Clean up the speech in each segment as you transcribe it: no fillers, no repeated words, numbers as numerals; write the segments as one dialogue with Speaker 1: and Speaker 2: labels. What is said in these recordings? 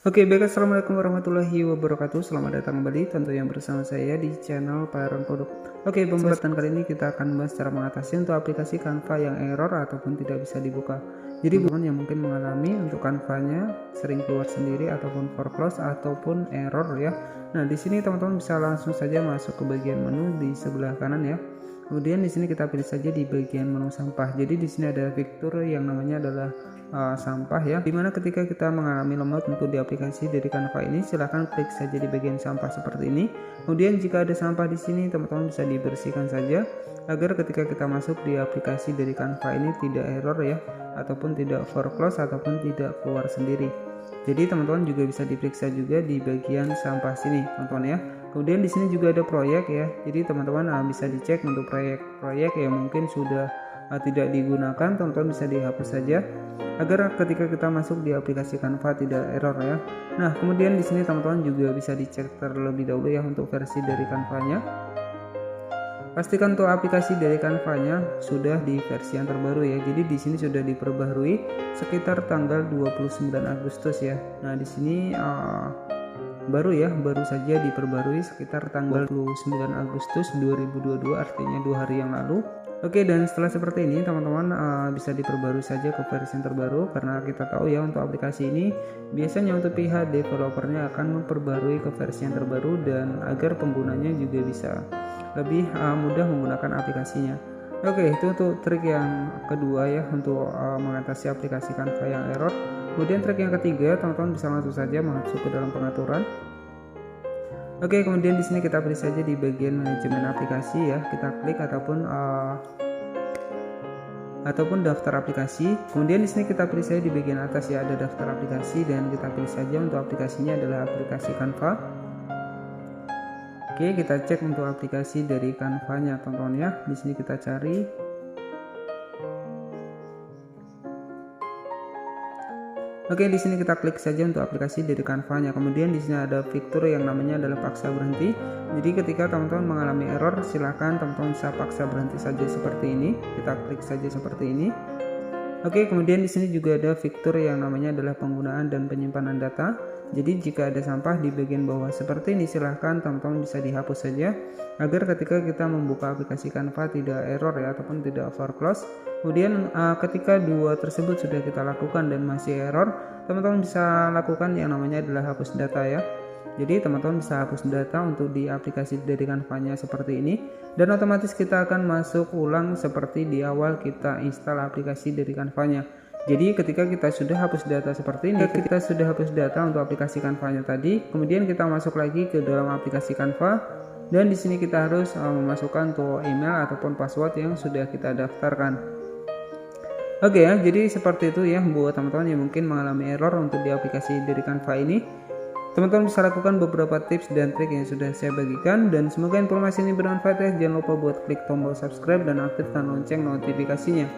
Speaker 1: Oke, baik, assalamualaikum warahmatullahi wabarakatuh. Selamat datang kembali tentunya bersama saya di channel Payaran Produk. Oke, pembahasan kali ini kita akan membahas cara mengatasi untuk aplikasi Canva yang error ataupun tidak bisa dibuka. Jadi teman yang mungkin mengalami untuk Canva-nya sering keluar sendiri ataupun foreclose ataupun error ya. Nah, di sini teman-teman bisa langsung saja masuk ke bagian menu di sebelah kanan ya. Kemudian di sini kita pilih saja di bagian menu sampah. Jadi di sini ada fitur yang namanya adalah sampah ya, dimana ketika kita mengalami lemot untuk di aplikasi dari Canva ini, silahkan klik saja di bagian sampah seperti ini. Kemudian jika ada sampah di sini, teman-teman bisa dibersihkan saja agar ketika kita masuk di aplikasi dari Canva ini tidak error ya, ataupun tidak foreclose ataupun tidak keluar sendiri. Jadi teman-teman juga bisa diperiksa juga di bagian sampah sini, teman-teman ya. Kemudian di sini juga ada proyek ya. Jadi teman-teman bisa dicek untuk proyek-proyek yang mungkin sudah tidak digunakan, teman-teman bisa dihapus saja agar ketika kita masuk di aplikasi Canva tidak error ya. Nah, kemudian di sini teman-teman juga bisa dicek terlebih dahulu ya untuk versi dari Canva-nya. Pastikan untuk aplikasi dari Canva-nya sudah di versi yang terbaru ya. Jadi di sini sudah diperbaharui sekitar tanggal 29 Agustus ya. Nah, di sini baru saja diperbarui sekitar tanggal 29 Agustus 2022, artinya 2 hari yang lalu. Oke, dan setelah seperti ini teman-teman bisa diperbarui saja ke versi yang terbaru, karena kita tahu ya untuk aplikasi ini biasanya untuk pihak developernya akan memperbarui ke versi yang terbaru dan agar penggunanya juga bisa lebih mudah menggunakan aplikasinya. Oke, itu untuk trik yang kedua ya untuk mengatasi aplikasi Canva yang error. Kemudian trik yang ketiga, teman-teman bisa langsung saja masuk ke dalam pengaturan. Oke, kemudian di sini kita pilih saja di bagian manajemen aplikasi ya, kita klik ataupun daftar aplikasi. Kemudian di sini kita pilih saja di bagian atas ya, ada daftar aplikasi dan kita pilih saja untuk aplikasinya adalah aplikasi Canva. Oke, kita cek untuk aplikasi dari Canva-nya teman-teman ya. Di sini kita cari. Oke, di sini kita klik saja untuk aplikasi dari Canva-nya. Kemudian di sini ada fitur yang namanya adalah paksa berhenti. Jadi ketika teman-teman mengalami error, silahkan teman-teman bisa paksa berhenti saja seperti ini. Kita klik saja seperti ini. Oke, kemudian di sini juga ada fitur yang namanya adalah penggunaan dan penyimpanan data. Jadi jika ada sampah di bagian bawah seperti ini, silahkan teman-teman bisa dihapus saja agar ketika kita membuka aplikasi Canva tidak error ya, ataupun tidak foreclose. Kemudian ketika dua tersebut sudah kita lakukan dan masih error, teman-teman bisa lakukan yang namanya adalah hapus data ya. Jadi teman-teman bisa hapus data untuk di aplikasi dari Canva-nya seperti ini, dan otomatis kita akan masuk ulang seperti di awal kita install aplikasi dari Canva-nya. Jadi ketika kita sudah hapus data seperti ini, kita sudah hapus data untuk aplikasi Canva-nya tadi, kemudian kita masuk lagi ke dalam aplikasi Canva, dan di sini kita harus memasukkan untuk email ataupun password yang sudah kita daftarkan. Oke ya, jadi seperti itu ya buat teman-teman yang mungkin mengalami error untuk di aplikasi dari Canva ini. Teman-teman bisa lakukan beberapa tips dan trik yang sudah saya bagikan, dan semoga informasi ini bermanfaat ya. Jangan lupa buat klik tombol subscribe dan aktifkan lonceng notifikasinya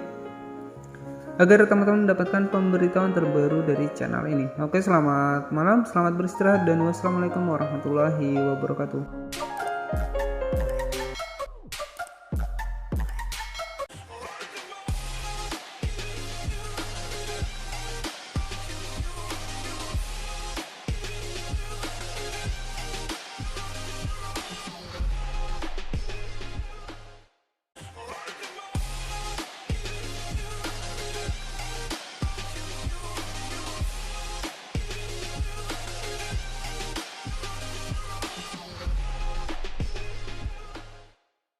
Speaker 1: agar teman-teman mendapatkan pemberitahuan terbaru dari channel ini. Oke, selamat malam, selamat beristirahat, dan wassalamualaikum warahmatullahi wabarakatuh.